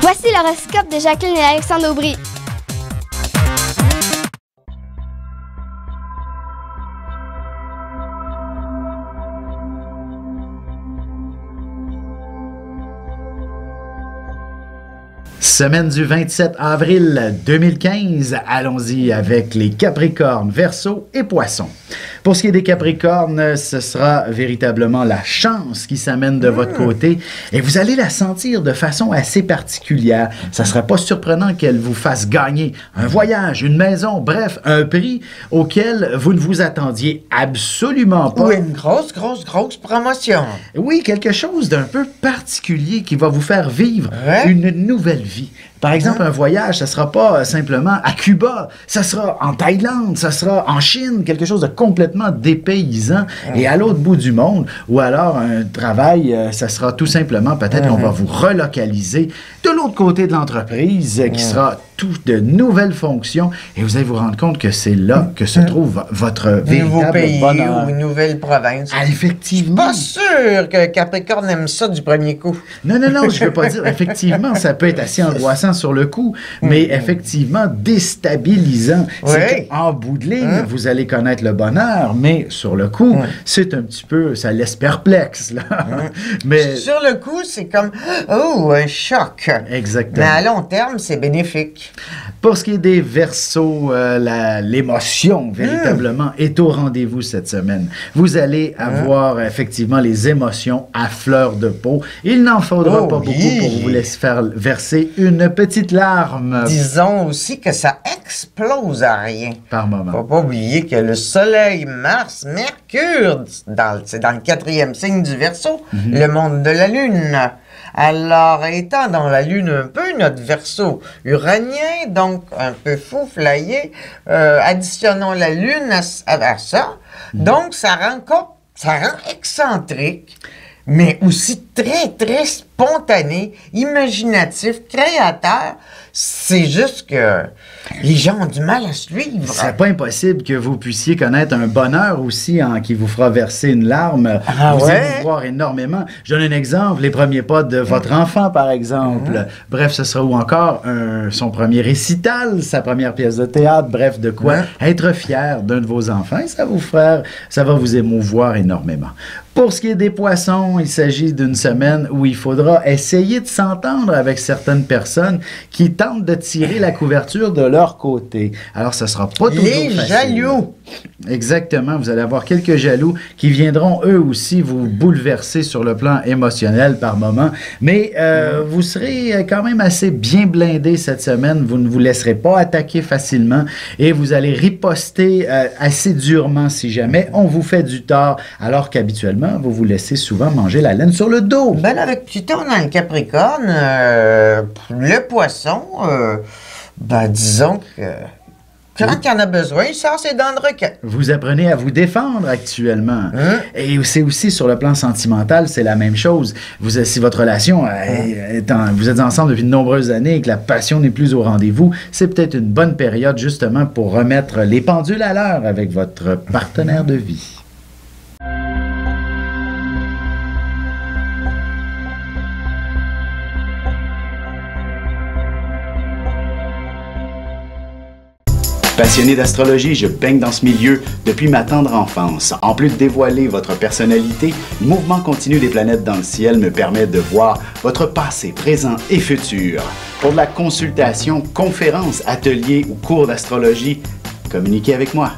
Voici l'horoscope de Jacqueline et Alexandre Aubry. Semaine du 27 avril 2015, allons-y avec les Capricornes, Verseaux et Poissons. Pour ce qui est des Capricornes, ce sera véritablement la chance qui s'amène de votre côté et vous allez la sentir de façon assez particulière. Ça ne sera pas surprenant qu'elle vous fasse gagner un voyage, une maison, bref, un prix auquel vous ne vous attendiez absolument pas. Ou une grosse promotion. Oui, quelque chose d'un peu particulier qui va vous faire vivre une nouvelle vie. Par exemple, un voyage, ça ne sera pas simplement à Cuba, ça sera en Thaïlande, ça sera en Chine, quelque chose de complètement dépaysant et à l'autre bout du monde. Ou alors un travail, ça sera tout simplement, peut-être qu'on va vous relocaliser de l'autre côté de l'entreprise, qui sera tout de nouvelles fonctions et vous allez vous rendre compte que c'est là que se trouve votre véritable pays bonheur. ou une nouvelle province. Ah, effectivement. Pas sûr que Capricorne aime ça du premier coup. Non, je ne veux pas dire. Effectivement, ça peut être assez angoissant sur le coup, mais effectivement déstabilisant. C'est qu'en bout de ligne, vous allez connaître le bonheur, mais sur le coup, c'est un petit peu, ça laisse perplexe. Là. Mais sur le coup, c'est comme, un choc. Exactement. Mais à long terme, c'est bénéfique. Pour ce qui est des Verseaux, l'émotion, véritablement, est au rendez-vous cette semaine. Vous allez avoir effectivement les émotions à fleur de peau. Il n'en faudra pas beaucoup pour vous laisser faire verser une petite larme. Disons aussi que ça explose à rien. Par moment. Faut pas oublier que le Soleil, Mars, Mercure, c'est dans le 4e signe du Verseau, le monde de la Lune. Alors, étant dans la Lune un peu, notre Verseau uranien, donc un peu fou, flyé, additionnons la Lune à ça. Donc, ça rend excentrique, mais aussi très spontané, imaginatif, créateur. C'est juste que les gens ont du mal à suivre. C'est pas impossible que vous puissiez connaître un bonheur aussi qui vous fera verser une larme. Vous allez voir énormément. Je donne un exemple, les premiers pas de votre enfant, par exemple. Bref, ce sera ou encore son premier récital, sa première pièce de théâtre. Bref, de quoi être fier d'un de vos enfants. Et ça va vous émouvoir énormément. Pour ce qui est des Poissons, il s'agit d'une semaine où il faudra essayer de s'entendre avec certaines personnes qui tentent de tirer la couverture de leur côté. Alors, ce ne sera pas toujours facile. Les jaloux! Exactement. Vous allez avoir quelques jaloux qui viendront, eux aussi, vous bouleverser sur le plan émotionnel par moment. Mais vous serez quand même assez bien blindé cette semaine. Vous ne vous laisserez pas attaquer facilement et vous allez riposter assez durement si jamais on vous fait du tort, alors qu'habituellement, vous vous laissez souvent manger la laine sur le dos. Ben, avec Pluton dans le Capricorne, le Poisson, disons que quand il y en a besoin, il sort ses dents de requin. Vous apprenez à vous défendre actuellement. Et c'est aussi sur le plan sentimental, c'est la même chose. Si votre relation, vous êtes ensemble depuis de nombreuses années et que la passion n'est plus au rendez-vous, c'est peut-être une bonne période justement pour remettre les pendules à l'heure avec votre partenaire de vie. Passionné d'astrologie, je baigne dans ce milieu depuis ma tendre enfance. En plus de dévoiler votre personnalité, le mouvement continu des planètes dans le ciel me permet de voir votre passé, présent et futur. Pour de la consultation, conférences, ateliers ou cours d'astrologie, communiquez avec moi.